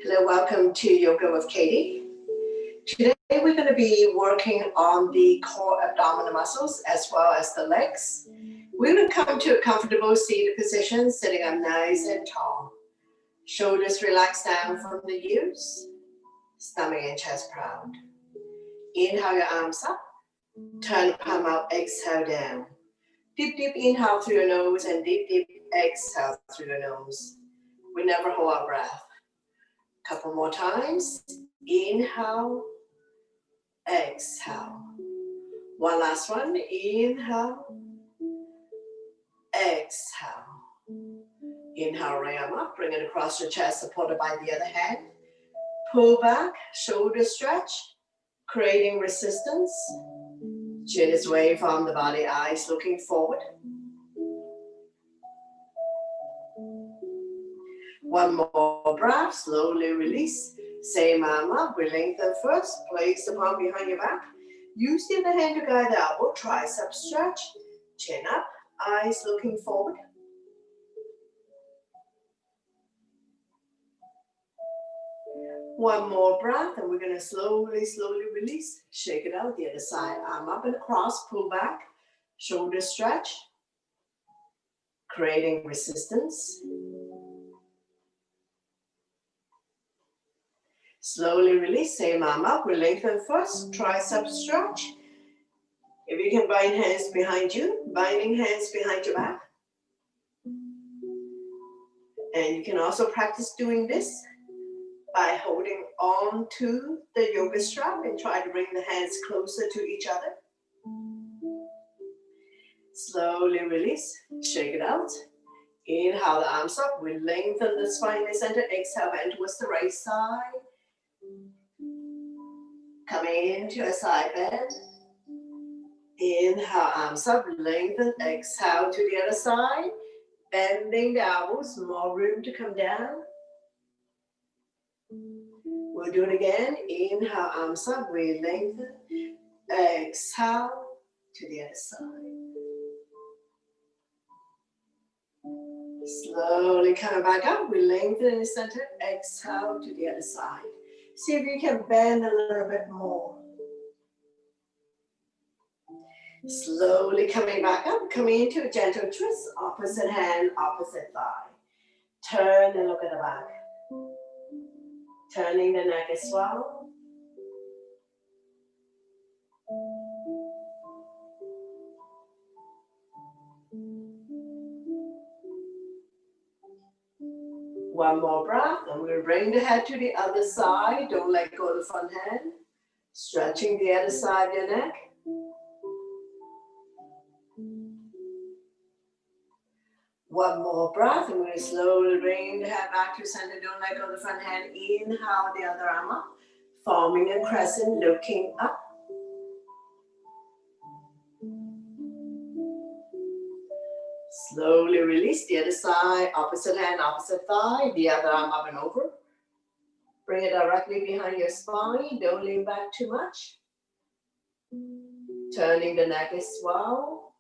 Hello, welcome to Yoga with Katie. Today we're going to be working on the core abdominal muscles as well as the legs. We're going to come to a comfortable seated position, sitting up nice and tall. Shoulders relax down from the ears, stomach and chest proud. Inhale your arms up, turn the palm out, exhale down. Deep, deep inhale through your nose and deep, deep exhale through your nose. We never hold our breath. Couple more times. Inhale, exhale. One last one. Inhale, exhale. Inhale, right arm up. Bring it across your chest, supported by the other hand. Pull back, shoulder stretch, creating resistance. Chin is away from the body, eyes looking forward. One more breath, slowly release. Same arm up, we lengthen first. Place the palm behind your back. Use the other hand to guide the elbow, tricep stretch. Chin up, eyes looking forward. One more breath, and we're going to slowly, slowly release. Shake it out, the other side. Arm up and across, pull back. Shoulder stretch. Creating resistance. Slowly release, same arm up. We lengthen first, tricep stretch. If you can bind hands behind you, binding hands behind your back. And you can also practice doing this by holding on to the yoga strap and try to bring the hands closer to each other. Slowly release, shake it out. Inhale the arms up, we lengthen the spine and center. Exhale, bend towards the right side. Coming into a side bend. Inhale, arms up, lengthen. Exhale to the other side. Bending the elbows, more room to come down. We'll do it again. Inhale, arms up, we lengthen. Exhale to the other side. Slowly coming back up, we lengthen in the center. Exhale to the other side. See if you can bend a little bit more. Slowly coming back up, coming into a gentle twist. Opposite hand, opposite thigh. Turn and look at the back. Turning the neck as well. One more breath, and we'll bring the head to the other side. Don't let go of the front hand. Stretching the other side of your neck. One more breath, and we'll slowly bring the head back to center. Don't let go of the front hand. Inhale the other arm up, forming a crescent, looking up. Slowly release the other side, opposite hand, opposite thigh, the other arm up and over. Bring it directly behind your spine. Don't lean back too much. Turning the neck as well.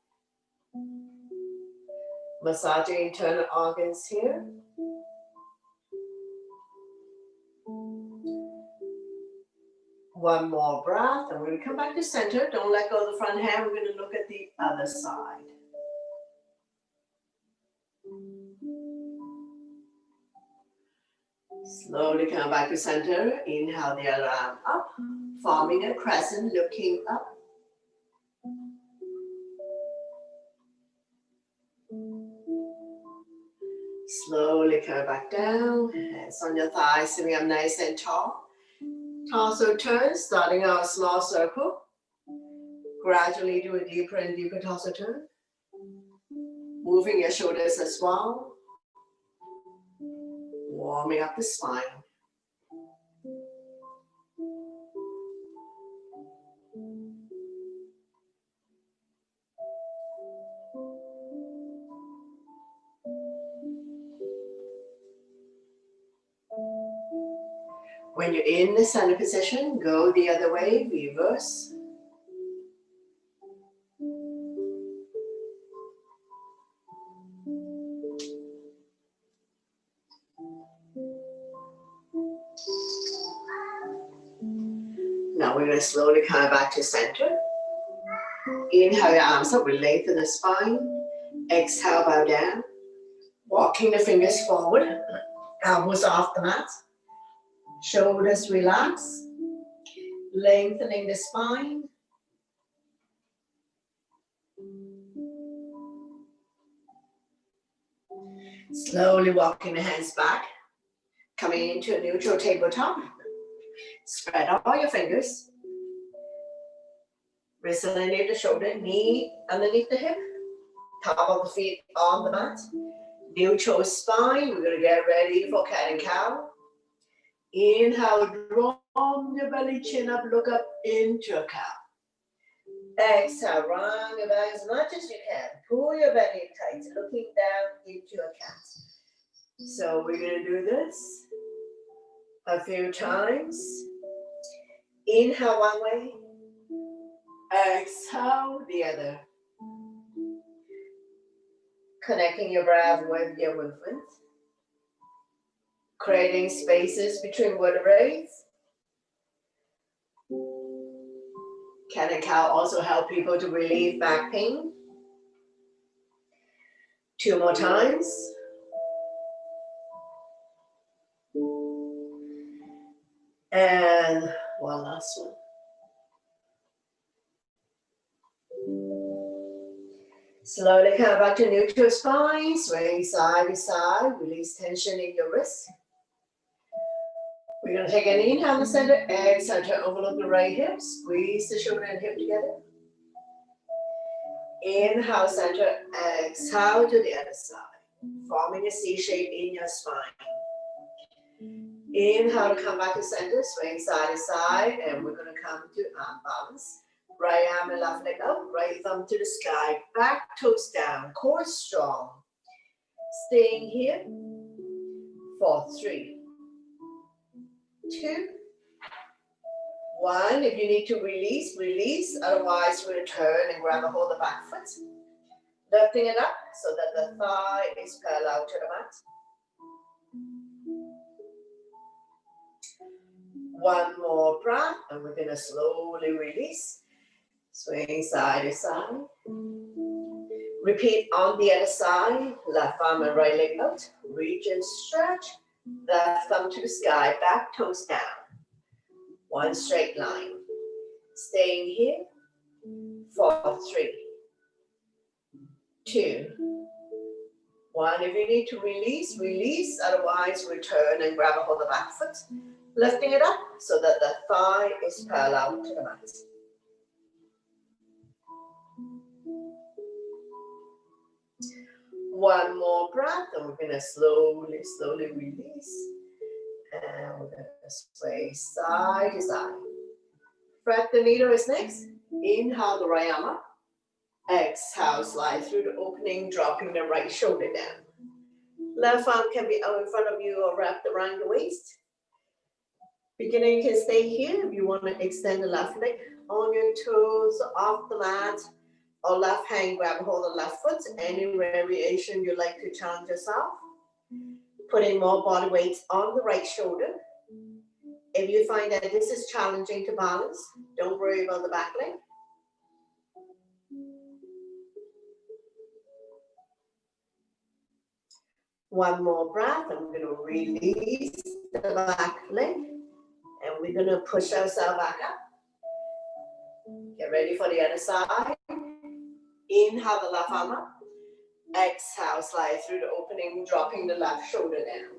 Massaging internal organs here. One more breath, and we're going to come back to center. Don't let go of the front hand. We're going to look at the other side. Slowly come back to center. Inhale the other arm up, forming a crescent, looking up. Slowly come back down, hands on your thighs, sitting up nice and tall. Torso turn, starting out a small circle. Gradually do a deeper and deeper torso turn. Moving your shoulders as well. Warming up the spine. When you're in the center position, go the other way, reverse. Now we're going to slowly come back to center. Inhale your arms up, we lengthen the spine. Exhale, bow down. Walking the fingers forward, elbows off the mat. Shoulders relax. Lengthening the spine. Slowly walking the hands back. Coming into a neutral tabletop. Spread out all your fingers. Wrist underneath the shoulder, knee underneath the hip. Top of the feet on the mat. Neutral spine. We're going to get ready for cat and cow. Inhale, draw your belly, chin up, look up into a cow. Exhale, round your back as much as you can. Pull your belly tight, looking down into a cat. So we're going to do this a few times. Inhale one way. Exhale the other. Connecting your breath with your movement. Creating spaces between vertebrae. Cat and cow also help people to relieve back pain. 2 more times. And one last one. Slowly come back to neutral spine, swaying side to side, release tension in your wrist. We're going to take an inhale in the center, exhale to overlook the right hip, squeeze the shoulder and hip together. Inhale, center, exhale to the other side, forming a C shape in your spine. Inhale to come back to center, swing side to side, and we're going to come to arm balance. Right arm and left leg up, right thumb to the sky, back toes down, core strong. Staying here for 3, 2, 1. If you need to release, release. Otherwise, return and grab a hold of the back foot. Lifting it up so that the thigh is parallel to the mat. 1 more breath, and we're going to slowly release. Swing side to side. Repeat on the other side. Left arm and right leg out. Reach and stretch. Left thumb to the sky. Back toes down. 1 straight line. Staying here for 3, 2, 1. If you need to release, release. Otherwise, return and grab a hold of the back foot. Lifting it up so that the thigh is parallel to the mat. 1 more breath, and we're going to slowly, slowly release. And we're going to sway side to side. Fret the needle is next. Inhale the right arm up. Exhale, slide through the opening, dropping the right shoulder down. Left arm can be out in front of you or wrapped around the waist. Beginner, you can stay here if you want to extend the left leg on your toes, off the mat, or left hand, grab hold of the left foot. Any variation you like to challenge yourself. Putting more body weight on the right shoulder. If you find that this is challenging to balance, don't worry about the back leg. One more breath, and we're going to release the back leg. And we're going to push ourselves back up. Get ready for the other side. Inhale the left arm up. Exhale, slide through the opening, dropping the left shoulder down.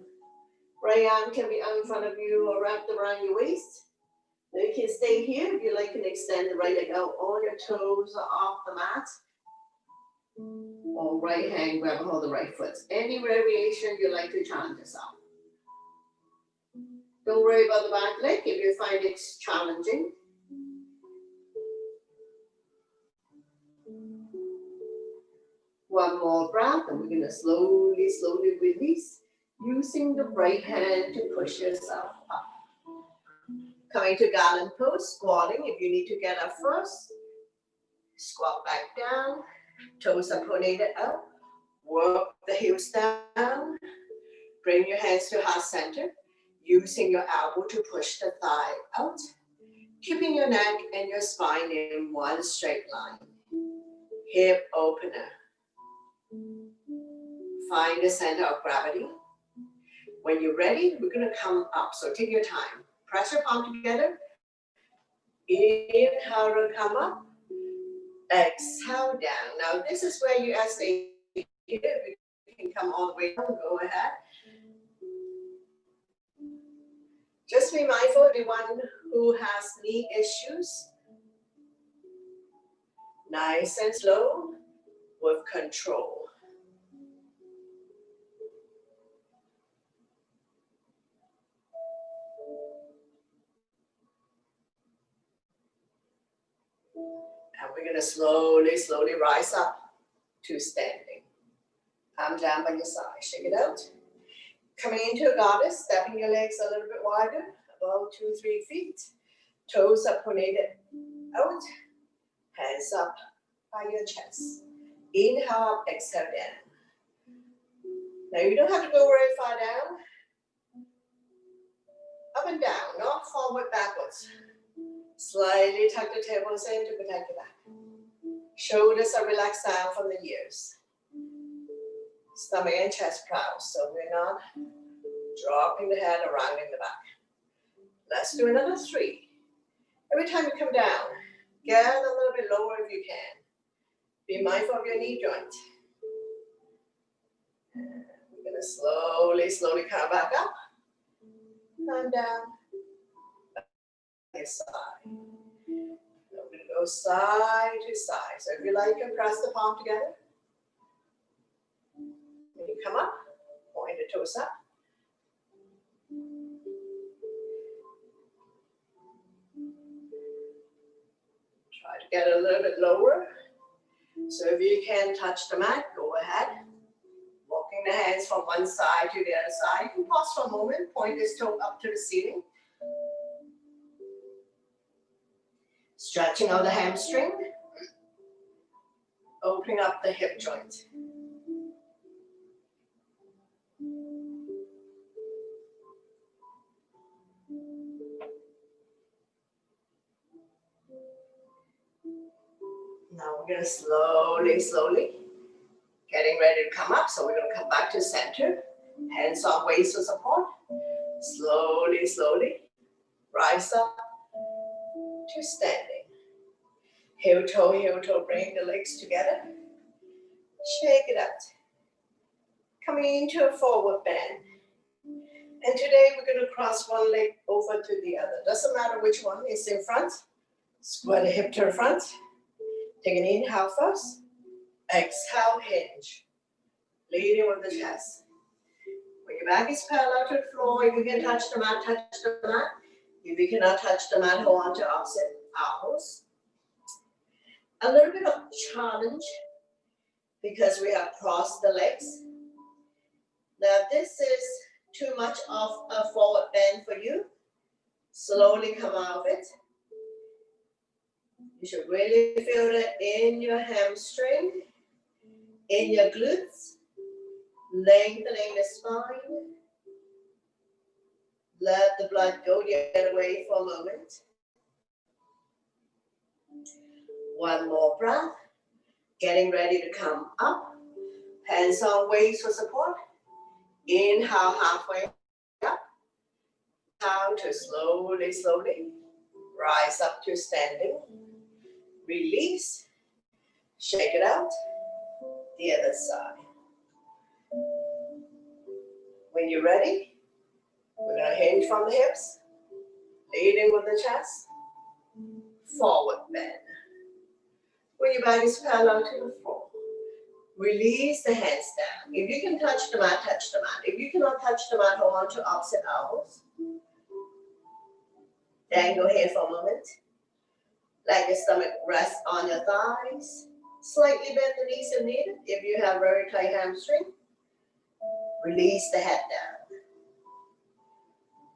Right arm can be out in front of you or wrapped around your waist. Now you can stay here if you like and extend the right leg out on your toes or off the mat. Or right hand, grab hold of the right foot. Any variation you like to challenge yourself. Don't worry about the back leg if you find it challenging. One more breath, and we're going to slowly, slowly release, using the right hand to push yourself up. Coming to Garland Pose, squatting. If you need to get up first, squat back down, toes are pointed out, work the heels down, bring your hands to heart center, using your elbow to push the thigh out. Keeping your neck and your spine in one straight line. Hip opener. Find the center of gravity. When you're ready, we're going to come up. So take your time. Press your palm together. Inhale to come up. Exhale down. Now this is where you as they you can come all the way down. Go ahead. Just be mindful of anyone who has knee issues. Nice and slow with control. And we're going to slowly rise up to standing. Arm down by your side. Shake it out. Coming into a goddess, stepping your legs a little bit wider, about 2-3 feet. Toes are pointed out. Hands up by your chest. Inhale up, exhale down. Now you don't have to go very far down. Up and down, not forward, backwards. Slightly tuck the tailbones in to protect the back. Shoulders are relaxed down from the ears. Stomach and chest proud, so we're not dropping the head around in the back. Let's do another 3. Every time you come down, get a little bit lower if you can. Be mindful of your knee joint. And we're going to slowly come back up and down. Side. We're going to go side to side. So if you like, you can press the palm together. When you come up, point the toes up. Try to get a little bit lower. So if you can touch the mat, go ahead. Walking the hands from one side to the other side. You can pause for a moment, point this toe up to the ceiling. Stretching out the hamstring, opening up the hip joint. Now we're going to slowly, getting ready to come up. So we're going to come back to center. Hands on waist for support. Slowly, rise up to standing. Heel toe, bring the legs together. Shake it out. Coming into a forward bend. And today we're going to cross one leg over to the other. Doesn't matter which one is in front. Square the hip to the front. Take an inhale first. Exhale, hinge. Leading with the chest. When your back is parallel to the floor, if you can touch the mat, touch the mat. If you cannot touch the mat, hold on to opposite elbows. A little bit of challenge because we have crossed the legs. Now this is too much of a forward bend for you. Slowly come out of it. You should really feel it in your hamstring, in your glutes, lengthening the spine. Let the blood go the other way for a moment. One more breath. Getting ready to come up. Hands on waist for support. Inhale halfway up. How to slowly rise up to standing. Release. Shake it out. The other side. When you're ready, we're going to hinge from the hips. Leading with the chest. Forward bend. When your back is parallel to the floor. Release the hands down. If you can touch the mat, touch the mat. If you cannot touch the mat, hold on to opposite elbows. Dangle here for a moment. Let your stomach rest on your thighs. Slightly bend the knees if needed. If you have very tight hamstring, release the head down.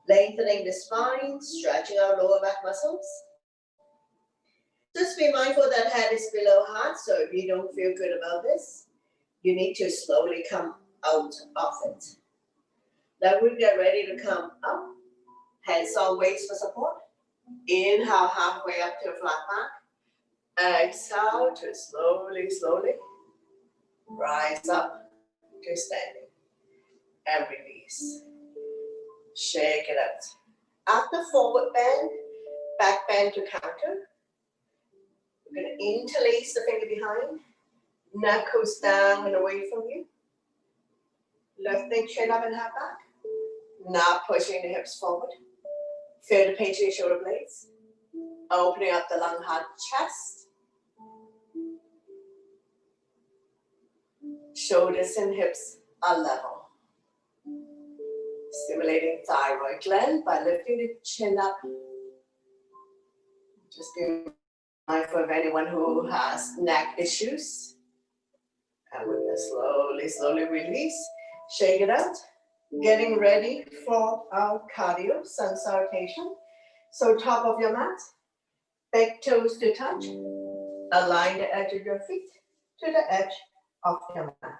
Lengthening the spine, stretching our lower back muscles. Just be mindful that head is below heart, so if you don't feel good about this, you need to slowly come out of it. Now we get ready to come up. Hands on waist for support. Inhale, halfway up to a flat back. Exhale to slowly, slowly rise up to standing and release. Shake it out. After forward bend, back bend to counter. We're going to interlace the finger behind. Neck goes down and away from you. Lifting chin up and head back. Not pushing the hips forward. Feel the pain to your shoulder blades. Opening up the lung, heart, chest. Shoulders and hips are level. Stimulating thyroid gland by lifting the chin up. Just be mindful of anyone who has neck issues. And we're going to slowly, slowly release. Shake it out. Getting ready for our cardio, Sun Salutation. So top of your mat, big toes to touch. Align the edge of your feet to the edge of your mat.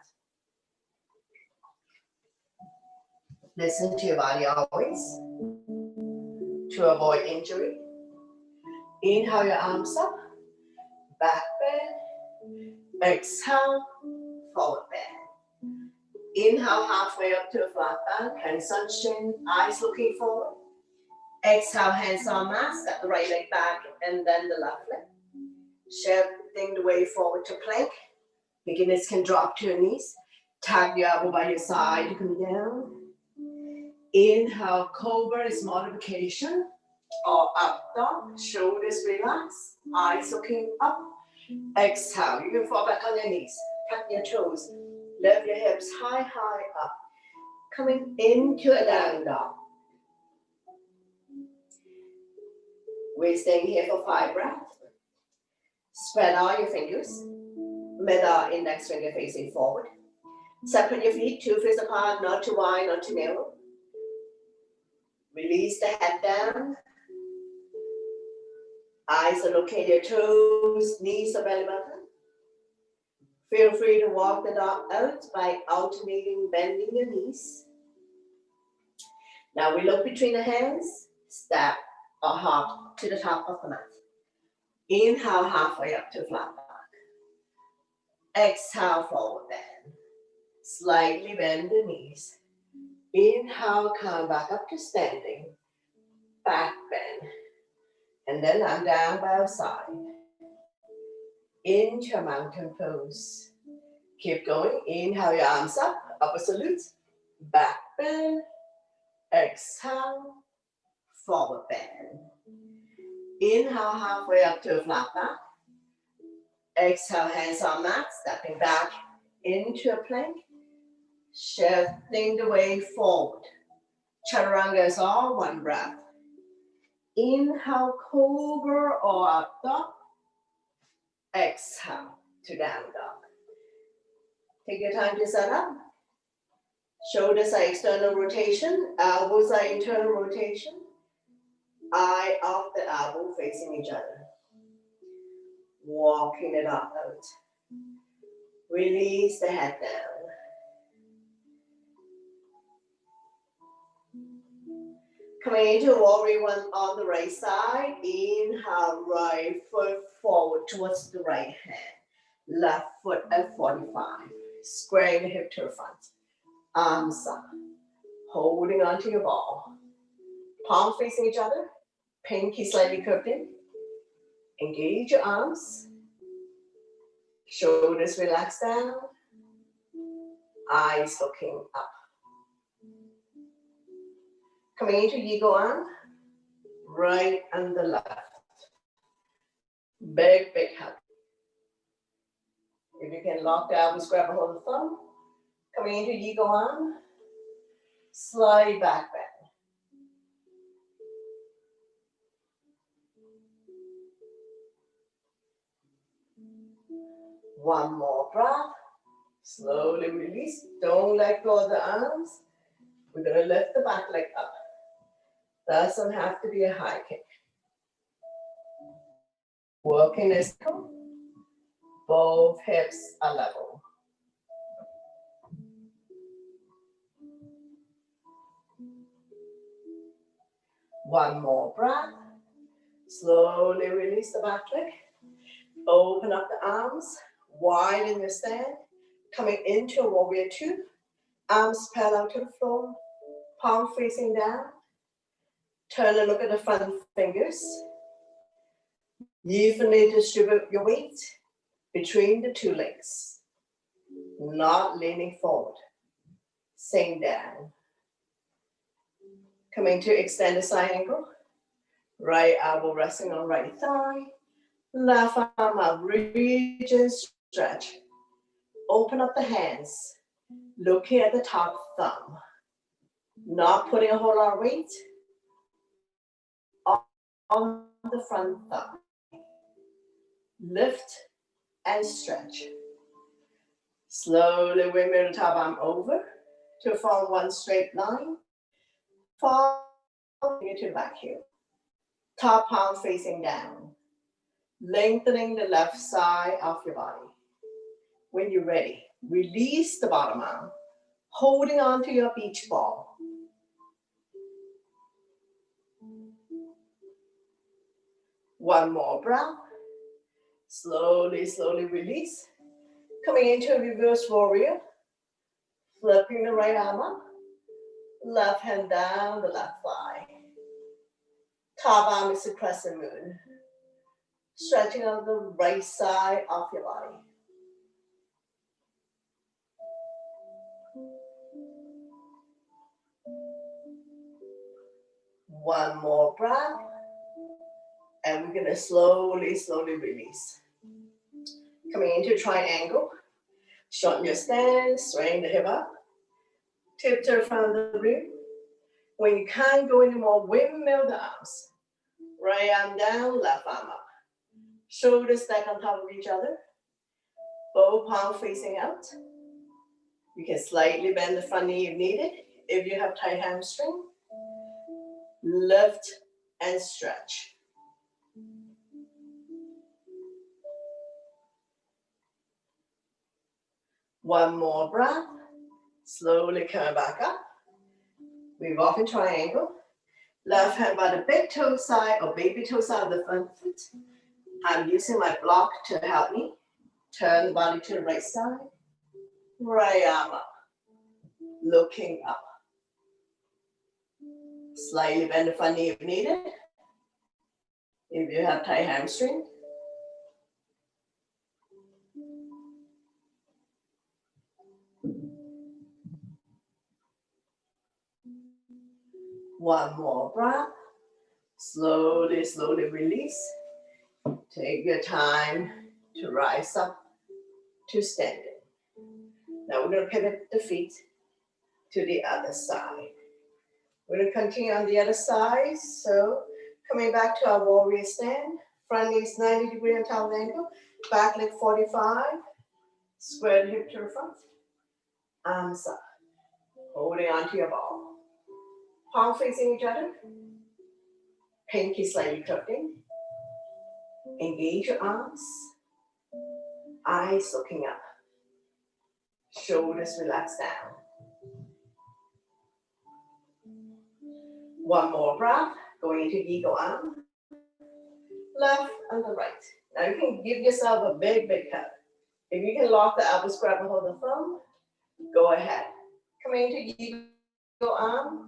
Listen to your body always to avoid injury. Inhale your arms up, back bend. Exhale, forward bend. Inhale halfway up to a flat back, hands on chin, eyes looking forward. Exhale, hands on mat, step the right leg back and then the left leg. Shifting the way forward to plank. Beginners can drop to your knees. Tap your elbow by your side to come down. Inhale, cobra is modification. Or up dog, shoulders relax, eyes looking up. Exhale, you can fall back on your knees. Tap your toes. Lift your hips high, high up. Coming into a down dog. We're staying here for 5 breaths. Spread out your fingers. Middle index finger facing forward. Separate your feet 2 feet apart, not too wide, not too narrow. Release the head down. Eyes are looking at your toes, knees or belly button. Feel free to walk the dog out by alternating bending your knees. Now we look between the hands, step or hop to the top of the mat. Inhale halfway up to flat back. Exhale, forward bend. Slightly bend the knees. Inhale, come back up to standing. Back bend. And then I'm down by our side. Into a mountain pose. Keep going. Inhale your arms up. Upper salute. Back bend. Exhale. Forward bend. Inhale halfway up to a flat back. Exhale, hands on mat. Stepping back into a plank. Shifting the way forward. Chaturanga is all one breath. Inhale, cobra or up dog. Exhale to down dog. Take your time to set up. Shoulders are external rotation, elbows are internal rotation. Eye of the elbow facing each other. Walking it up out. Release the head down. Coming into warrior one on the right side. Inhale, right foot forward towards the right hand. Left foot at 45. Squaring the hip to the front. Arms up. Holding onto your ball. Palms facing each other. Pinky slightly curved in. Engage your arms. Shoulders relax down. Eyes looking up. Coming into Yigo arm, right and the left. Big, big hug. If you can lock the elbows, grab a hold of the thumb. Coming into Yigo arm, slide back bend. One more breath. Slowly release. Don't let go of the arms. We're going to lift the back leg up. Doesn't have to be a high kick. Working this. Both hips are level. One more breath. Slowly release the back leg. Open up the arms, widen your stand. Coming into a warrior two. Arms parallel to the floor, palm facing down. Turn and look at the front fingers. Evenly distribute your weight between the two legs. Not leaning forward. Sink down. Coming to extended side angle. Right elbow resting on right thigh. Left arm out, reach and stretch. Open up the hands. Looking at the top thumb. Not putting a whole lot of weight on the front thumb. Lift and stretch. Slowly windmill the top arm over to form one straight line. Fall to the back heel. Top palm facing down. Lengthening the left side of your body. When you're ready, release the bottom arm, holding on to your beach ball. One more breath. Slowly, slowly release. Coming into a reverse warrior. Flipping the right arm up. Left hand down the left thigh. Top arm is the crescent moon. Stretching on the right side of your body. One more breath. And we're gonna slowly, slowly release. Coming into triangle. Shorten your stance, straighten the hip up. Tip to the front of the rib. When you can't go anymore, windmill the arms. Right arm down, left arm up. Shoulders stack on top of each other. Both palms facing out. You can slightly bend the front knee if needed. If you have tight hamstring, lift and stretch. One more breath. Slowly coming back up. Move off in triangle. Left hand by the big toe side or baby toe side of the front foot. I'm using my block to help me. Turn the body to the right side. Right arm up. Looking up. Slightly bend the front knee if needed. If you have tight hamstring. One more breath. Slowly, slowly release. Take your time to rise up to standing. Now we're going to pivot the feet to the other side. We're going to continue on the other side. So coming back to our warrior stand. Front knee is 90 degrees on top of the ankle. Back leg 45. Square the hip to the front. Arms up. Holding onto your ball. Palm facing each other. Pinky slightly tucked in. Engage your arms. Eyes looking up. Shoulders relax down. One more breath. Going into eagle arm. Left and the right. Now you can give yourself a big, big hug. If you can lock the elbows, grab and hold the thumb, go ahead. Coming into eagle arm.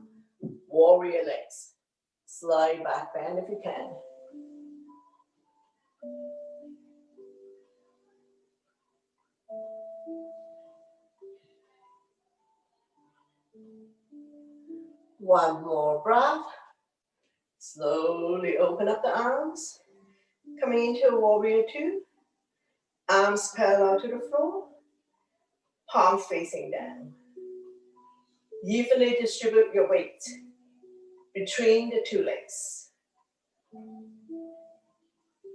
Warrior legs. Slide back, bend if you can. One more breath. Slowly open up the arms. Coming into a warrior two. Arms parallel to the floor. Palms facing down. Evenly distribute your weight between the two legs.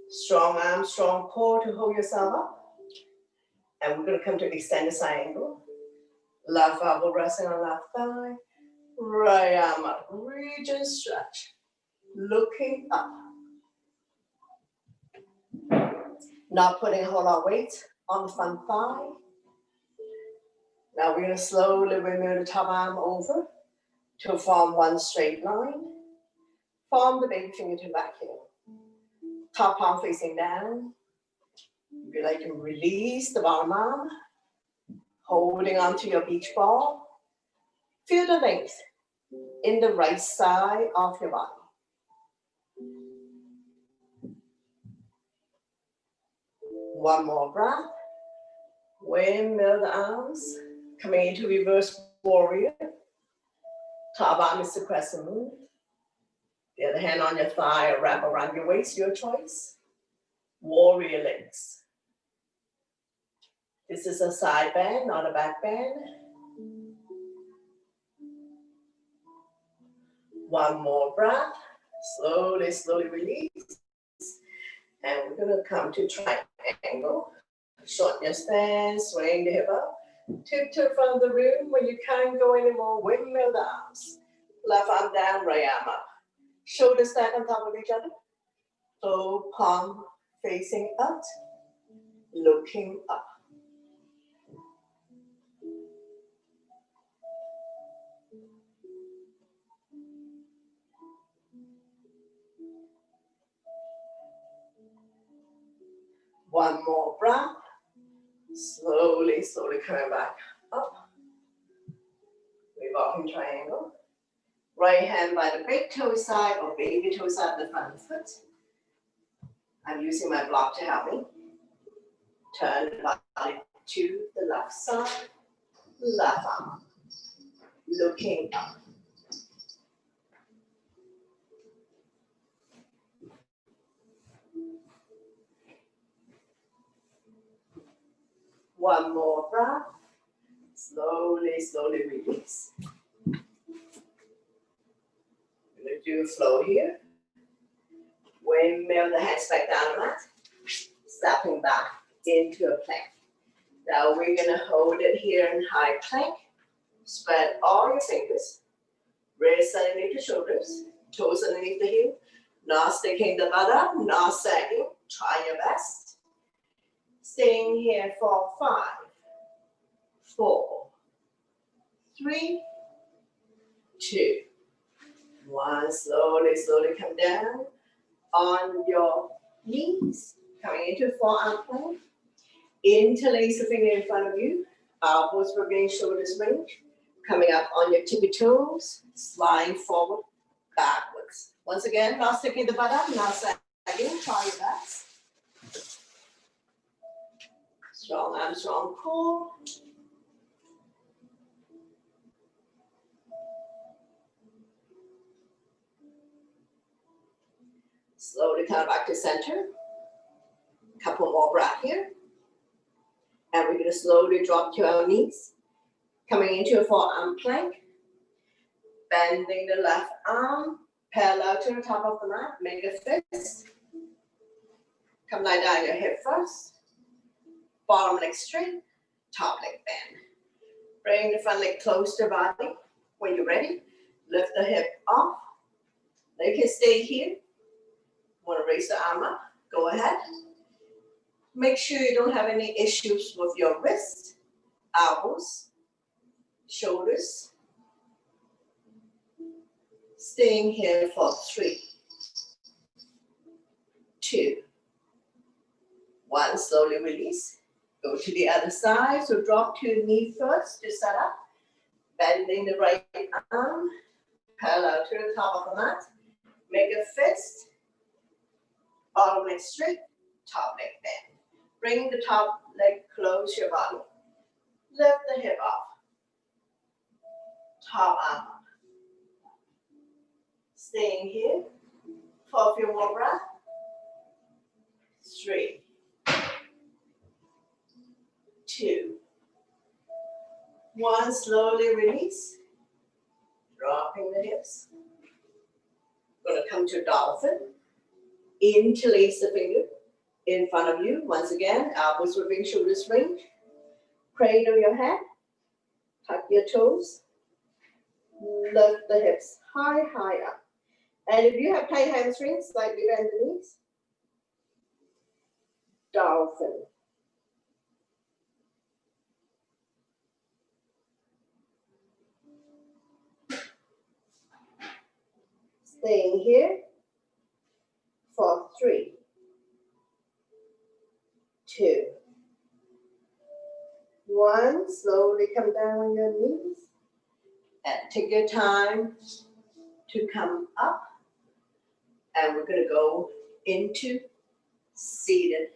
Strong arms, strong core to hold yourself up. And we're going to come to extended side angle. Left elbow resting on left thigh. Right arm up. Reach and stretch. Looking up. Not putting a whole lot of weight on the front thigh. Now we're going to slowly remove the top arm over to form one straight line. Form the baby finger to back heel. Top palm facing down. You like to release the bottom arm, holding onto your beach ball. Feel the length in the right side of your body. One more breath. Windmill the arms, coming into reverse warrior. Top arm is the crescent moon. The other hand on your thigh or wrap around your waist, your choice. Warrior legs. This is a side bend, not a back bend. One more breath. Slowly, slowly release. And we're going to come to triangle. Shorten your stance, swing the hip up. Tiptoe from the room. When you can't go anymore, windmill the arms. Left arm down, right arm up. Shoulders stack on top of each other. Both palm facing out, looking up. One more breath. Slowly, slowly coming back up. Revolving triangle. Right hand by the big toe side or baby toe side of the front foot. I'm using my block to help me. Turn the body to the left side. Left arm. Looking up. One more breath. Slowly, slowly release. We're going to do a flow here. Windmill the hands back down the mat. Stepping back into a plank. Now we're going to hold it here in high plank. Spread all your fingers. Wrists underneath the shoulders. Toes underneath the heel. Not sticking the butt up. Not sagging. Try your best. Staying here for 5, 4, 3, 2, 1. Slowly, slowly come down on your knees. Coming into forearm plank. Interlace the finger in front of you. Elbows remain shoulders range. Coming up on your tippy toes. Sliding forward, backwards. Once again, not sticking the butt up, not sagging. Try your best. Strong arm, strong core. Slowly come back to center. Couple more breaths here. And we're going to slowly drop to our knees. Coming into a forearm plank. Bending the left arm parallel to the top of the mat. Make a fist. Come lie down your hip first. Bottom leg straight. Top leg bend. Bring the front leg close to the body. When you're ready, lift the hip off. Leg can stay here. Want to raise the arm up? Go ahead. Make sure you don't have any issues with your wrist, elbows, shoulders. Staying here for 3, 2, 1. Slowly release. Go to the other side. So drop to your knee first to set up. Bending the right arm parallel to the top of the mat. Make a fist. Bottom leg straight. Top leg bend. Bring the top leg close to your body. Lift the hip up. Top arm up. Staying here for a few more breaths. 3, 2, 1. Slowly release. Dropping the hips. Going to come to Dolphin. Interlace the finger in front of you. Once again, elbows within shoulders range. Cradle your head. Tuck your toes. Lift the hips high, high up. And if you have tight hamstrings, slightly bend the knees. Dolphin. Staying here for 3, 2, 1. Slowly come down on your knees and take your time to come up. And we're going to go into seated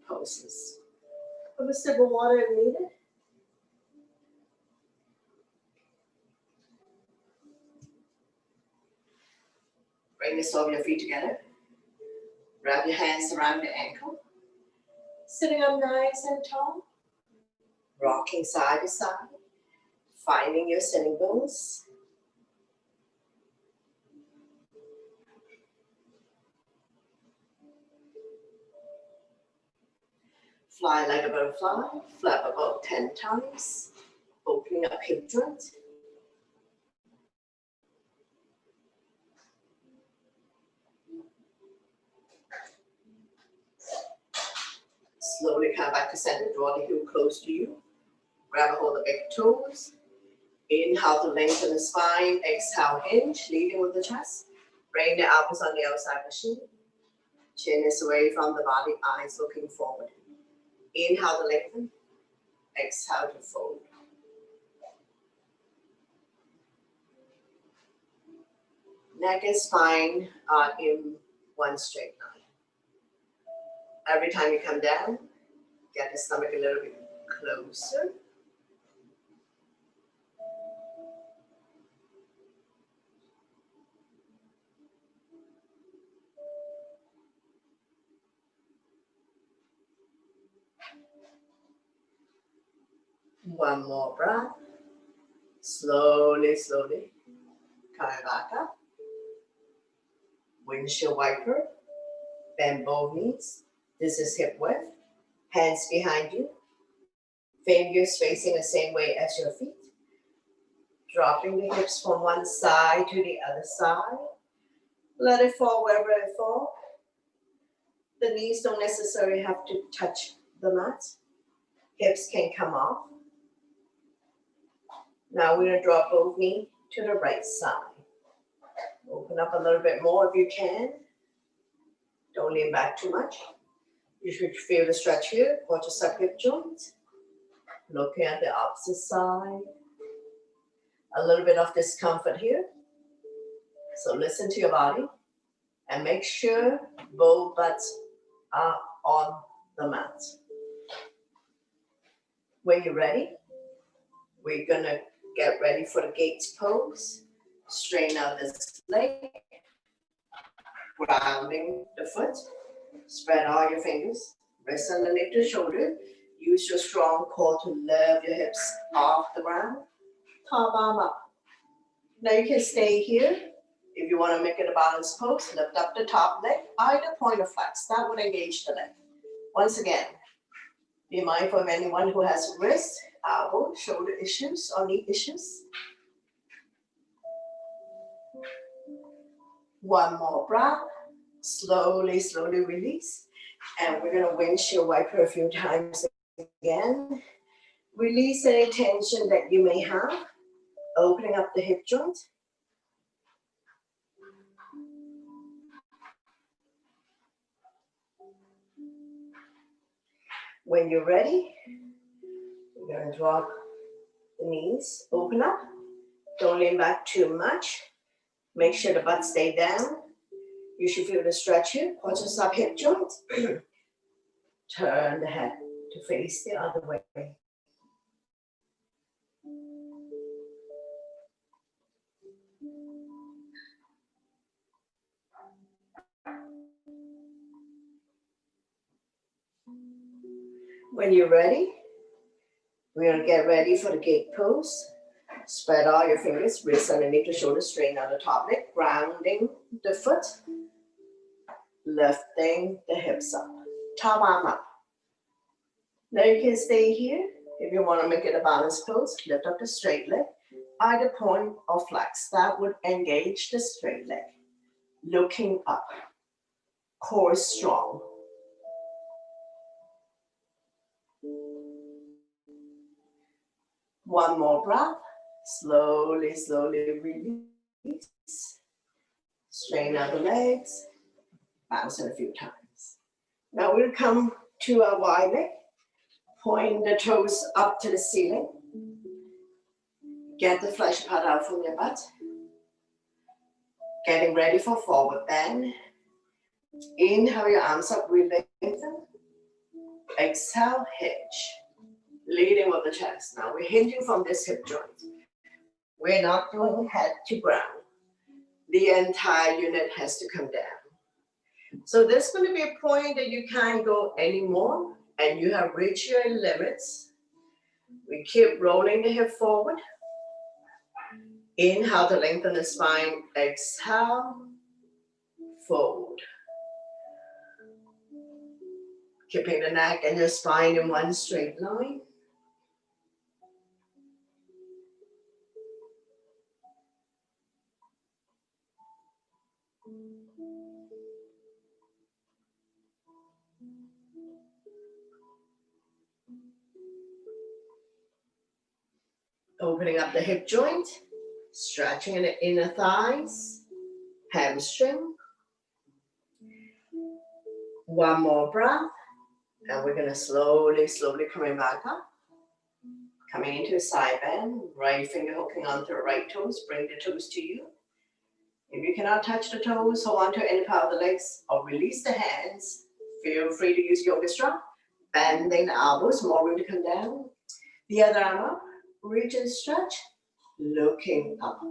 poses. Have a sip of water if needed. Bring the sole of your feet together. Wrap your hands around the ankle. Sitting up nice and tall. Rocking side to side. Finding your sitting bones. Fly like a butterfly. Flap about 10 times. Opening up hip joint. Slowly come back to center. Draw the heel close to you. Grab a hold of big toes. Inhale to lengthen the spine. Exhale, hinge, leading with the chest. Bring the elbows on the outside of the shin. Chin is away from the body, eyes looking forward. Inhale to lengthen. Exhale to fold. Neck and spine are in one straight line. Every time you come down, get the stomach a little bit closer. One more breath. Slowly, slowly. Coming back up. Windshield wiper. Bend both knees. This is hip width. Hands behind you. Fingers facing the same way as your feet. Dropping the hips from one side to the other side. Let it fall wherever it falls. The knees don't necessarily have to touch the mat. Hips can come off. Now we're going to drop both knees to the right side. Open up a little bit more if you can. Don't lean back too much. You should feel the stretch here. Quadricep hip joint. Looking at the opposite side. A little bit of discomfort here. So listen to your body and make sure both butts are on the mat. When you're ready, we're gonna get ready for the gates pose. Straighten out this leg. Grounding the foot. Spread all your fingers. Wrist underneath the shoulder. Use your strong core to lift your hips off the ground. Top arm up. Now you can stay here. If you want to make it a balanced pose, lift up the top leg, either point or flex. That would engage the leg. Once again, be mindful of anyone who has wrist, elbow, shoulder issues, or knee issues. One more breath. Slowly, slowly release. And we're going to windshield wiper a few times again. Release any tension that you may have. Opening up the hip joint. When you're ready, we're going to drop the knees, open up. Don't lean back too much. Make sure the butt stay down. You should feel the stretch here. Quadricep hip joint. Turn the head to face the other way. When you're ready, we're going to get ready for the gate pose. Spread all your fingers, wrists underneath the shoulder, straighten out the top leg, grounding the foot, lifting the hips up, top arm up. Now you can stay here. If you want to make it a balanced pose, lift up the straight leg, either point or flex. That would engage the straight leg. Looking up, core strong. One more breath. Slowly, slowly release. Straighten out the legs. Bounce it a few times. Now we'll come to a wide leg. Point the toes up to the ceiling. Get the flesh part out from your butt. Getting ready for forward bend. Inhale your arms up, we lengthen. Exhale, hinge. Leading with the chest. Now we're hinging from this hip joint. We're not doing head to ground. The entire unit has to come down. So this is going to be a point that you can't go anymore and you have reached your limits. We keep rolling the hip forward. Inhale to lengthen the spine. Exhale, fold. Keeping the neck and your spine in one straight line. Opening up the hip joint, stretching in the inner thighs, hamstring. One more breath, and we're going to slowly coming back up. Coming into a side bend, right finger hooking onto the right toes, bring the toes to you. If you cannot touch the toes, hold on to any part of the legs or release the hands. Feel free to use yoga strap. Bending the elbows, more room to come down. The other arm up, reach and stretch, looking up.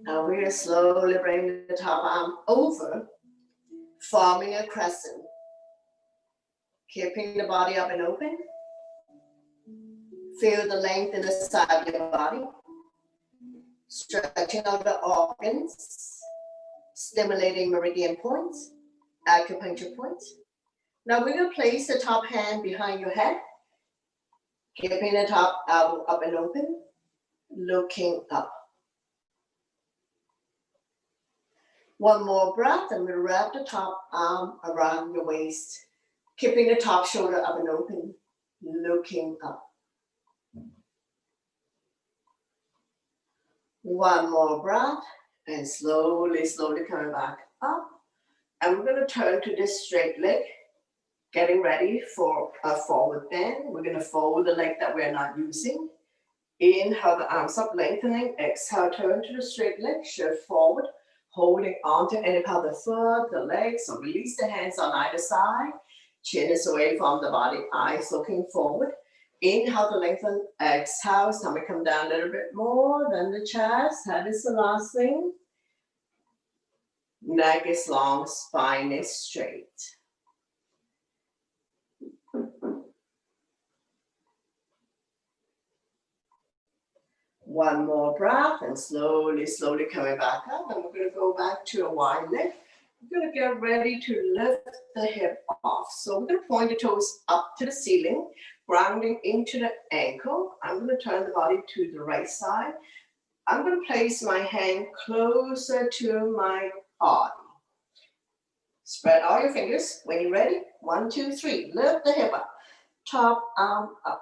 Now we're going to slowly bring the top arm over, forming a crescent. Keeping the body up and open. Feel the length in the side of your body. Stretching out the organs, stimulating meridian points, acupuncture points. Now we're going to place the top hand behind your head, keeping the top elbow up and open, looking up. One more breath, and we'll wrap the top arm around your waist, keeping the top shoulder up and open, looking up. One more breath, and slowly coming back up. And we're going to turn to this straight leg, getting ready for a forward bend. We're going to fold the leg that we're not using. Inhale, the arms up, lengthening. Exhale, turn to the straight leg, shift forward, holding onto any part of the foot, the legs, so release the hands on either side. Chin is away from the body, eyes looking forward. Inhale to lengthen, exhale, stomach come down a little bit more than the chest. That is the last thing. Neck is long, spine is straight. One more breath and slowly coming back up. And we're going to go back to a wide leg. We're going to get ready to lift the hip off. So we're going to point the toes up to the ceiling, grounding into the ankle. I'm going to turn the body to the right side. I'm going to place my hand closer to my heart. Spread all your fingers. When you're ready, 1, 2, 3. Lift the hip up. Top arm up.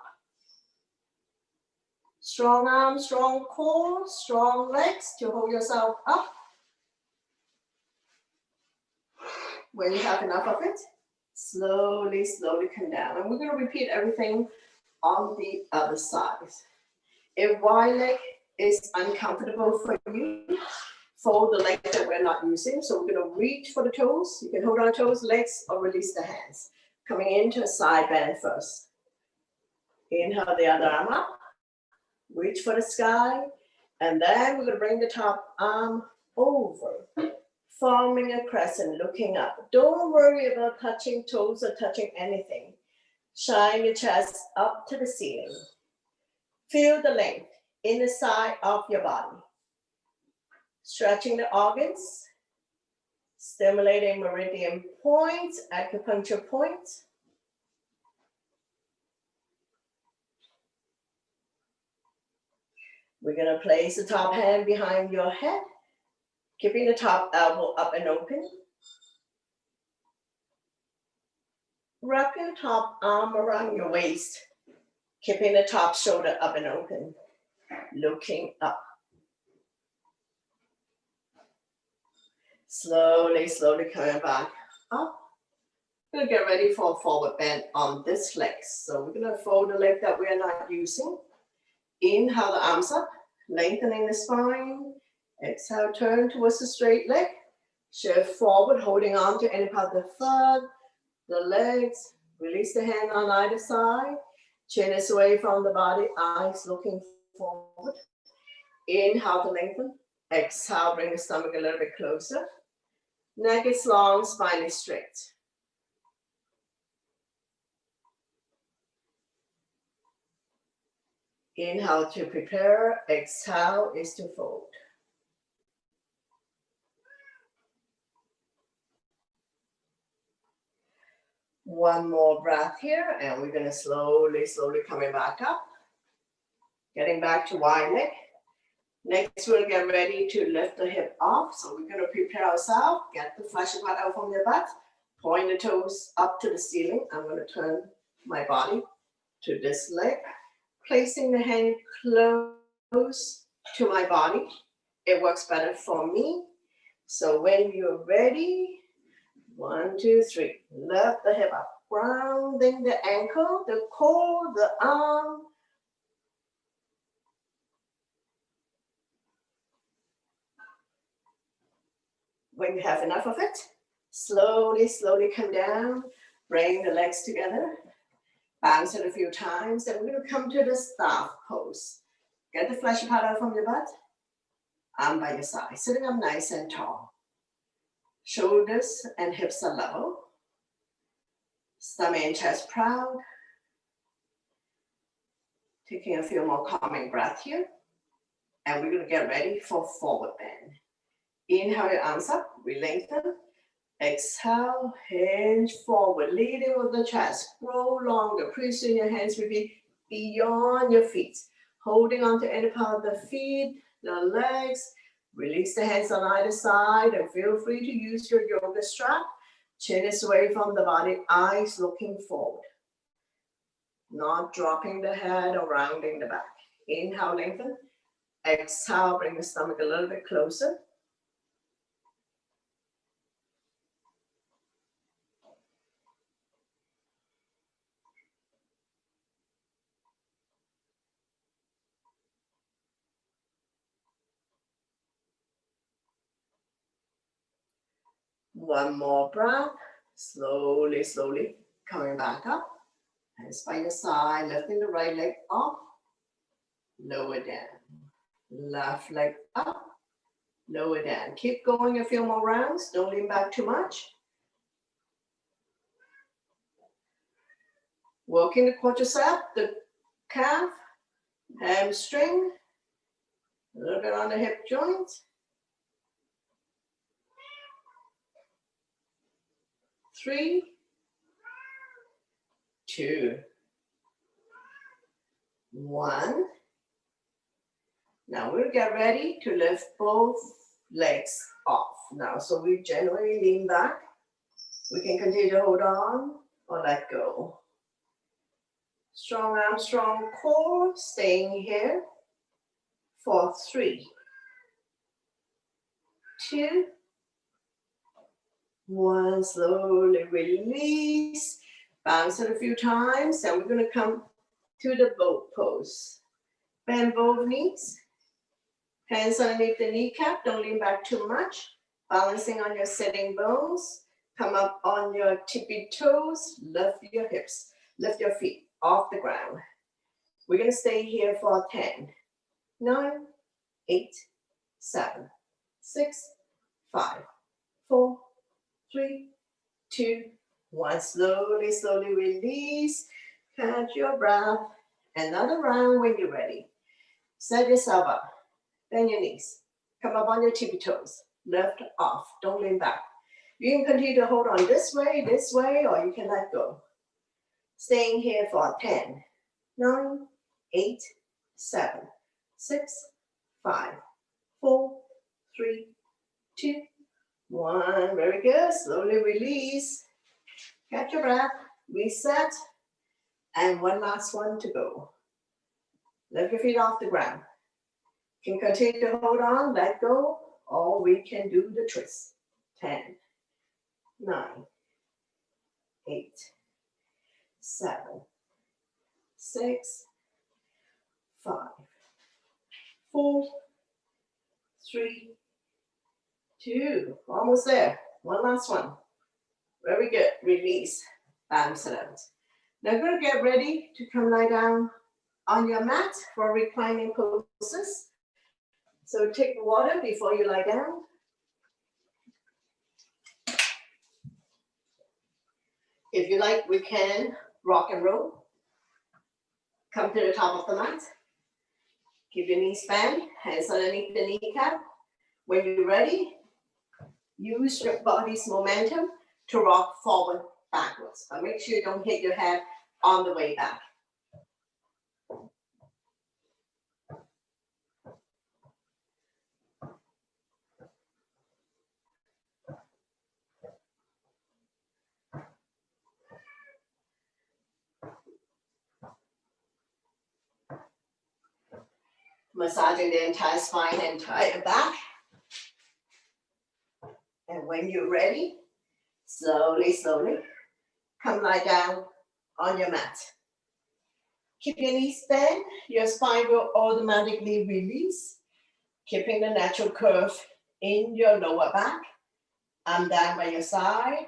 Strong arm, strong core, strong legs to hold yourself up. When you have enough of it, slowly come down. And we're going to repeat everything on the other side. If wide leg is uncomfortable for you, fold the leg that we're not using. So we're going to reach for the toes. You can hold on toes, legs, or release the hands. Coming into a side bend first. Inhale the other arm up. Reach for the sky. And then we're going to bring the top arm over, forming a crescent, looking up. Don't worry about touching toes or touching anything. Shine your chest up to the ceiling. Feel the length in the side of your body. Stretching the organs, stimulating meridian points, acupuncture points. We're going to place the top hand behind your head, keeping the top elbow up and open. Wrap your top arm around your waist, keeping the top shoulder up and open, looking up. Slowly coming back up. We're gonna get ready for a forward bend on this leg. So we're gonna fold the leg that we are not using. Inhale the arms up, lengthening the spine. Exhale, turn towards the straight leg. Shift forward, holding on to any part of the foot, the legs. Release the hand on either side. Chin is away from the body, eyes looking forward. Inhale to lengthen. Exhale, bring the stomach a little bit closer. Neck is long, spine is straight. Inhale to prepare. Exhale is to fold. One more breath here, and we're gonna slowly coming back up. Getting back to wide leg. Next, we'll get ready to lift the hip off. So we're gonna prepare ourselves. Get the fleshy part out from your butt. Point the toes up to the ceiling. I'm gonna turn my body to this leg. Placing the hand close to my body. It works better for me. So when you're ready, 1, 2, 3. Lift the hip up. Grounding the ankle, the core, the arm. When you have enough of it, slowly come down. Bring the legs together. Bounce it a few times. Then we're going to come to the staff pose. Get the fleshy part out from your butt. Arm by your side. Sitting up nice and tall. Shoulders and hips are level. Stomach and chest proud. Taking a few more calming breaths here. And we're going to get ready for forward bend. Inhale your arms up, we lengthen. Exhale, hinge forward, leading with the chest. Grow longer. Pretty soon your hands will be beyond your feet. Holding on to any part of the feet, the legs. Release the hands on either side and feel free to use your yoga strap. Chin is away from the body, eyes looking forward. Not dropping the head or rounding the back. Inhale, lengthen. Exhale, bring the stomach a little bit closer. One more breath. Slowly coming back up. Hands by your side, lifting the right leg up. Lower down. Left leg up. Lower down. Keep going a few more rounds. Don't lean back too much. Working the quadricep, the calf, hamstring. A little bit on the hip joint. 3, 2, 1. Now we'll get ready to lift both legs off. Now, so we generally lean back. We can continue to hold on or let go. Strong arm, strong core, staying here for 3, 2, 1. Slowly release. Bounce it a few times, and we're going to come to the boat pose. Bend both knees. Hands underneath the kneecap. Don't lean back too much. Balancing on your sitting bones. Come up on your tippy toes. Lift your hips. Lift your feet off the ground. We're going to stay here for 10, 9, 8, 7, 6, 5, 4, 3, 2, 1. Slowly release. Catch your breath. Another round when you're ready. Set yourself up. Bend your knees. Come up on your tippy toes. Lift off. Don't lean back. You can continue to hold on this way, or you can let go. Staying here for 10, 9, 8, 7, 6, 5, 4, 3, 2, 1. Very good. Slowly release. Catch your breath. Reset. And one last one to go. Lift your feet off the ground. You can continue to hold on, let go, or we can do the twist. 10, 9, 8, 7, 6, 5, 4, 3, 2. Almost there. One last one. Very good. Release. Balance it out. Now we're going to get ready to come lie down on your mat for reclining poses. So take the water before you lie down. If you like, we can rock and roll. Come to the top of the mat. Keep your knees bent, hands underneath the kneecap. When you're ready, use your body's momentum to rock forward, backwards. But make sure you don't hit your head on the way back. Massaging the entire spine and entire back. And when you're ready, slowly, slowly, come lie down on your mat. Keep your knees bent, your spine will automatically release, keeping the natural curve in your lower back. Arm down by your side,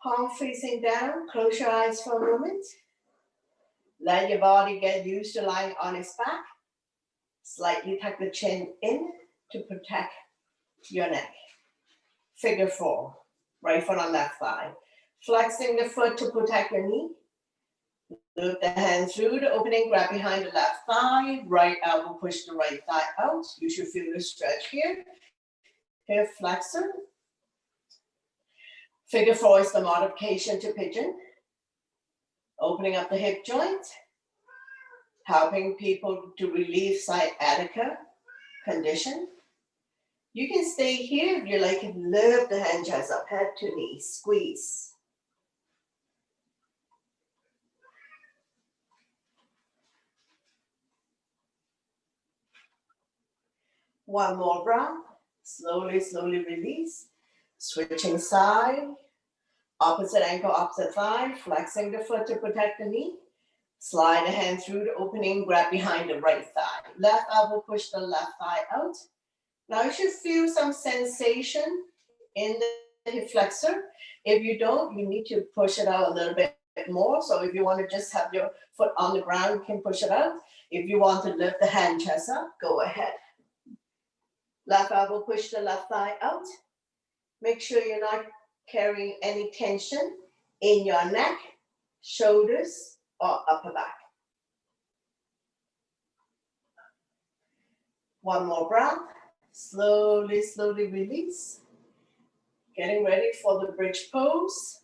palm facing down, close your eyes for a moment. Let your body get used to lying on its back. Slightly tuck the chin in to protect your neck. Figure 4, right foot on left thigh. Flexing the foot to protect your knee. Loop the hand through the opening, grab behind the left thigh. Right elbow, push the right thigh out. You should feel the stretch here. Hip flexor. Figure 4 is the modification to pigeon. Opening up the hip joint. Helping people to relieve sciatica condition. You can stay here if you like and lift the hand chest up, head to knee, squeeze. One more breath, slowly, slowly release. Switching side, opposite ankle, opposite thigh, flexing the foot to protect the knee. Slide the hand through the opening, grab behind the right thigh. Left elbow, push the left thigh out. Now you should feel some sensation in the hip flexor. If you don't, you need to push it out a little bit more. So if you want to just have your foot on the ground, you can push it out. If you want to lift the hand chest up, go ahead. Left elbow, push the left thigh out. Make sure you're not carrying any tension in your neck, shoulders, or upper back. One more breath. Slowly, slowly release. Getting ready for the bridge pose.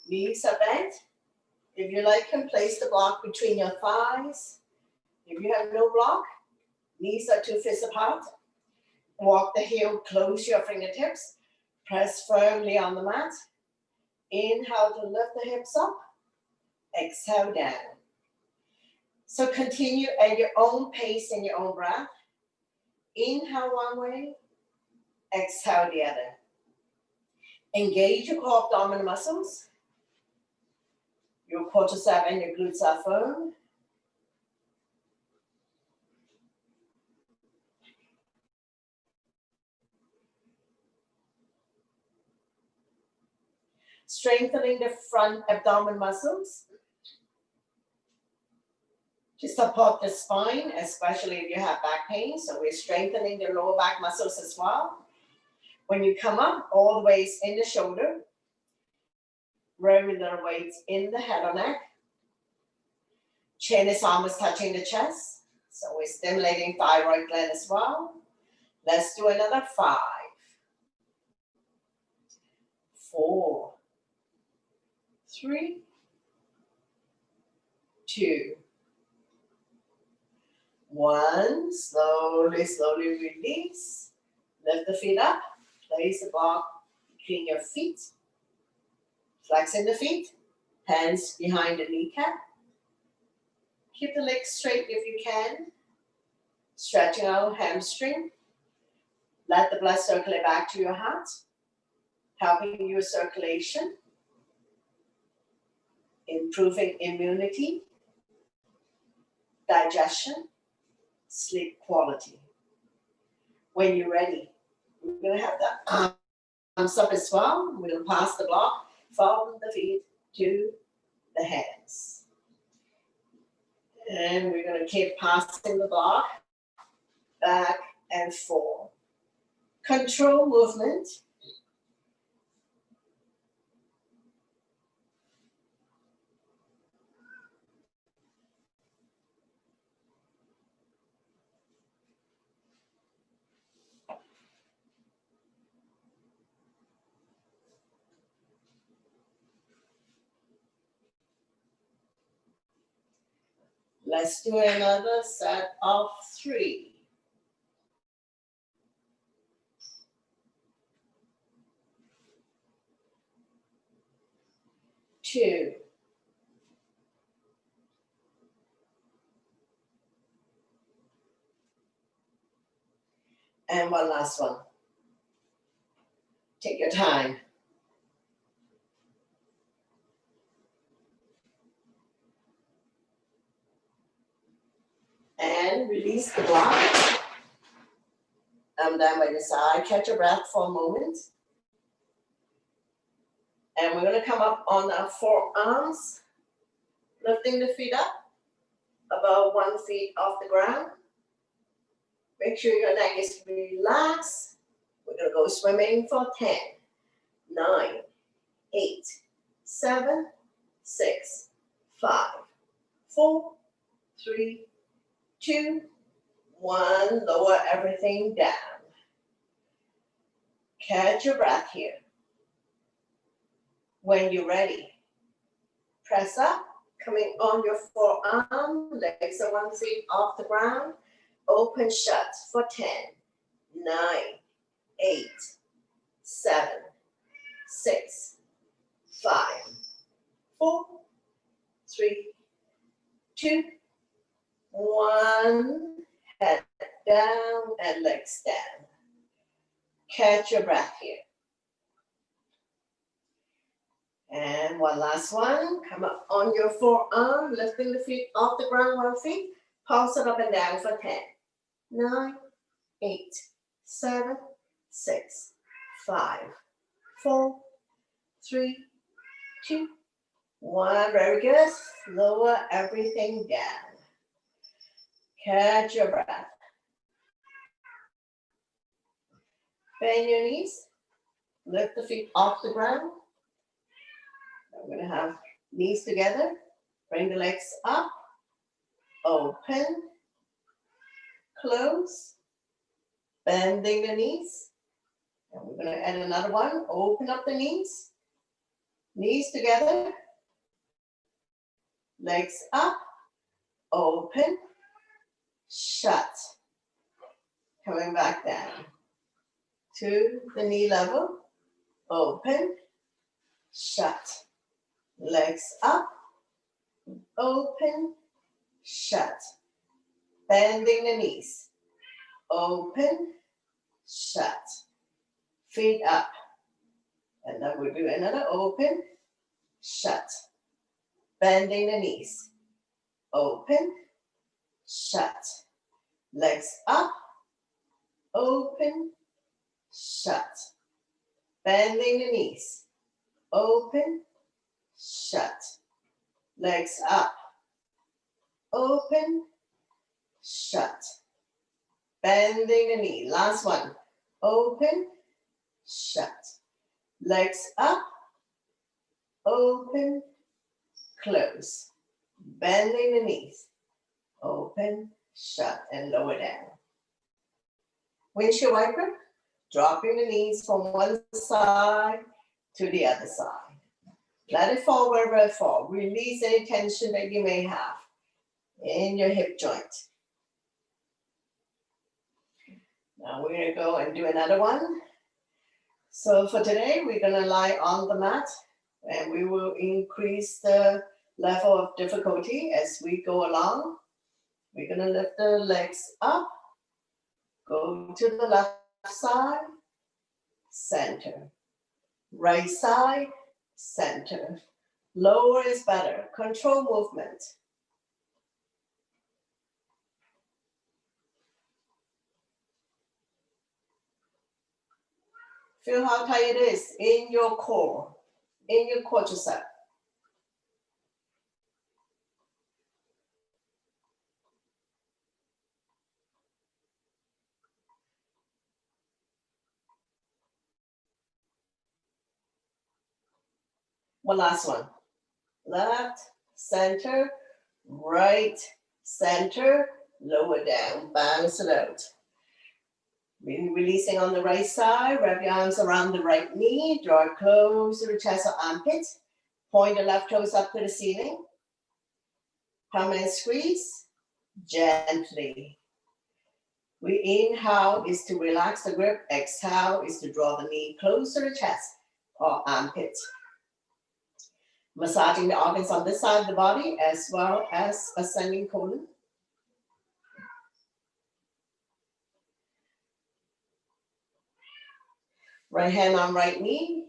Knees are bent. If you like, you can place the block between your thighs. If you have no block, knees are 2 fists apart. Walk the heel, close your fingertips. Press firmly on the mat. Inhale to lift the hips up. Exhale down. So continue at your own pace and your own breath. Inhale one way, exhale the other. Engage your core abdominal muscles. Your quadriceps and your glutes are firm. Strengthening the front abdominal muscles to support the spine, especially if you have back pain. So we're strengthening the lower back muscles as well. When you come up, all the weights in the shoulder, very little weights in the head or neck. Chin is almost touching the chest. So we're stimulating thyroid gland as well. Let's do another 5, 4, 3, 2, 1. Slowly, slowly release. Lift the feet up. Place the block between your feet. Flexing the feet. Hands behind the kneecap. Keep the legs straight if you can. Stretching out hamstring. Let the blood circulate back to your heart. helping your circulation, improving immunity, digestion, sleep quality. When you're ready, we're going to have the arms up as well. We'll pass the block from the feet to the hands. And we're going to keep passing the block back and forth. Control movement. Let's do another set of 3. 2. And one last one. Take your time. And release the block. I'm down by the side. Catch your breath for a moment. And we're going to come up on our forearms, lifting the feet up, about 1 foot off the ground. Make sure your neck is relaxed. We're going to go swimming for 10, 9, 8, 7, 6, 5, 4, 3, 2, 1. Lower everything down. Catch your breath here. When you're ready, press up, coming on your forearm, legs are 1 foot off the ground, open shut for 10, 9, 8, 7, 6, 5, 4, 3, 2, 1. Head down and legs down. Catch your breath here. And one last one. Come up on your forearm, lifting the feet off the ground 1 foot. Pulse it up and down for 10, 9, 8, 7, 6, 5, 4, 3, 2, 1. Very good. Lower everything down. Catch your breath. Bend your knees. Lift the feet off the ground. We're going to have knees together. Bring the legs up. Open. Close. Bending the knees. And we're going to add another one. Open up the knees. Knees together. Legs up. Open. Shut. Coming back down to the knee level. Open. Shut. Legs up. Open. Shut. Bending the knees. Open. Shut. Feet up. And then we'll do another open. Shut. Bending the knees. Open. Shut. Legs up. Open. Shut. Bending the knees. Open. Shut. Legs up. Open. Shut. Bending the knee. Last one. Open. Shut. Legs up. Open. Close. Bending the knees. Open. Shut. And lower down. Windshield wiper. Dropping the knees from one side to the other side. Let it fall wherever it falls. Release any tension that you may have in your hip joint. Now we're going to go and do another one. So for today, we're going to lie on the mat and we will increase the level of difficulty as we go along. We're going to lift the legs up, go to the left side, center, right side, center. Lower is better. Control movement. Feel how tight it is in your core, in your quadricep. One last one. Left, center, right, center, lower down, balance it out. Releasing on the right side, wrap your arms around the right knee, draw it close to the chest or armpit, point the left toes up to the ceiling. Come and squeeze gently. We inhale is to relax the grip, exhale is to draw the knee close to the chest or armpit. Massaging the organs on this side of the body as well as ascending colon. Right hand on right knee,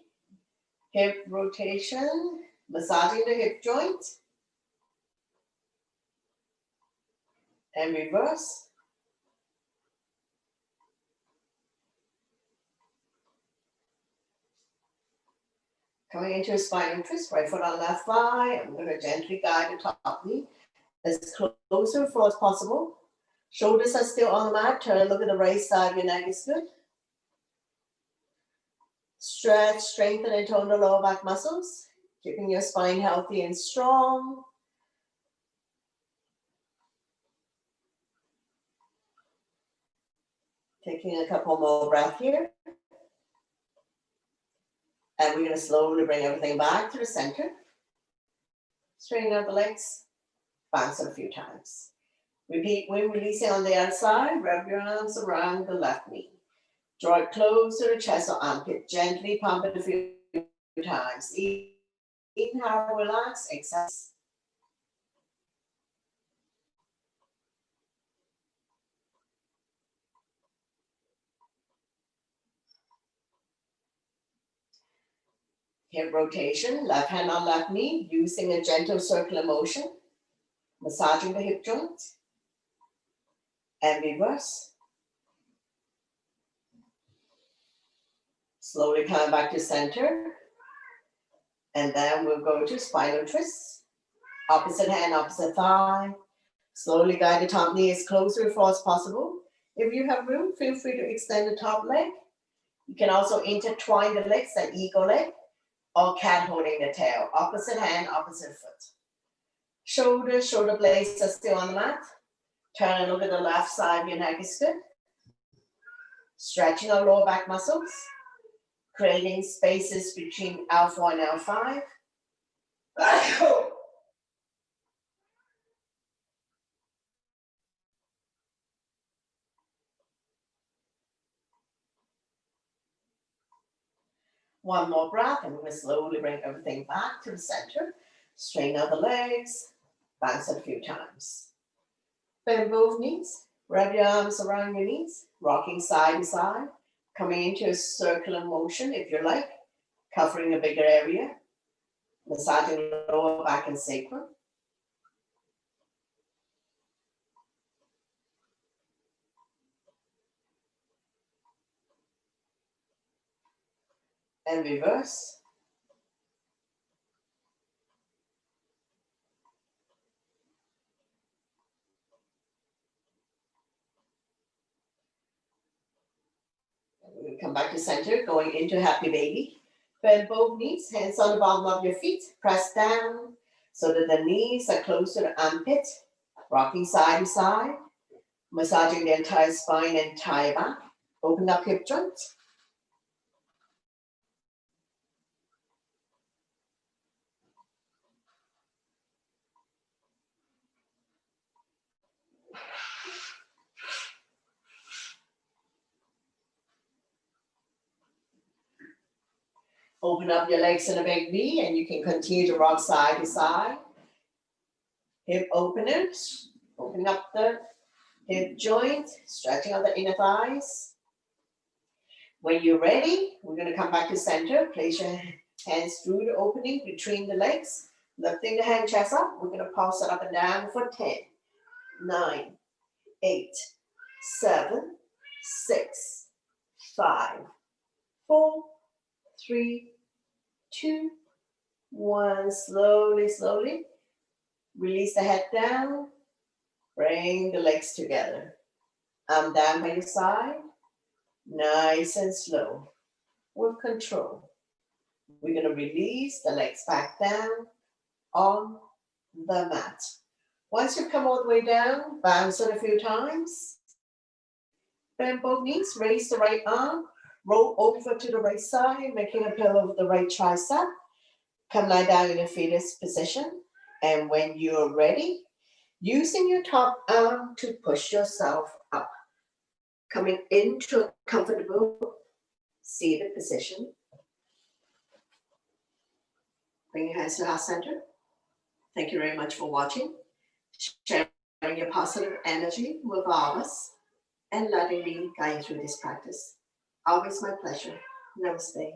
hip rotation, massaging the hip joint. And reverse. Coming into a spinal twist, right foot on left thigh. I'm going to gently guide the top knee as close to the floor as possible. Shoulders are still on the mat. Turn and look at the right side of your neck is good. Stretch, strengthen, and tone the lower back muscles, keeping your spine healthy and strong. Taking a couple more breaths here. And we're going to slowly bring everything back to the center. Straighten out the legs, bounce it a few times. Repeat when releasing on the outside, wrap your arms around the left knee. Draw it close to the chest or armpit. Gently pump it a few times. Inhale, relax, exhale. Hip rotation, left hand on left knee, using a gentle circular motion. Massaging the hip joint. And reverse. Slowly come back to center. And then we'll go to spinal twist. Opposite hand, opposite thigh. Slowly guide the top knee as close to the floor as possible. If you have room, feel free to extend the top leg. You can also intertwine the legs, that eagle leg, or cat holding the tail. Opposite hand, opposite foot. Shoulder blades are still on the mat. Turn and look at the left side of your neck is good. Stretching our lower back muscles. Creating spaces between L4 and L5. One more breath, and we're going to slowly bring everything back to the center. Straighten out the legs, bounce it a few times. Bend both knees, wrap your arms around your knees, rocking side to side, coming into a circular motion if you like, covering a bigger area, massaging lower back and sacrum. And reverse. We'll come back to center, going into happy baby. Bend both knees, hands on the bottom of your feet, press down so that the knees are close to the armpit, rocking side to side, massaging the entire spine and entire back. Open up hip joints. Open up your legs in a big V, and you can continue to rock side to side. Hip openers, opening up the hip joint, stretching out the inner thighs. When you're ready, we're going to come back to center. Place your hands through the opening between the legs. Lifting the hand chest up. We're going to pulse it up and down for 10, 9, 8, 7, 6, 5, 4, 3, 2, 1. Slowly, slowly. Release the head down. Bring the legs together. Arm down by your side. Nice and slow. With control. We're going to release the legs back down on the mat. Once you come all the way down, bounce it a few times. Bend both knees, raise the right arm, roll over to the right side, making a pillow of the right tricep. Come lie down in a fetus position. And when you're ready, using your top arm to push yourself up. Coming into a comfortable seated position. Bring your hands to heart center. Thank you very much for watching. Sharing your positive energy with all of us and letting me guide you through this practice. Always my pleasure. Namaste.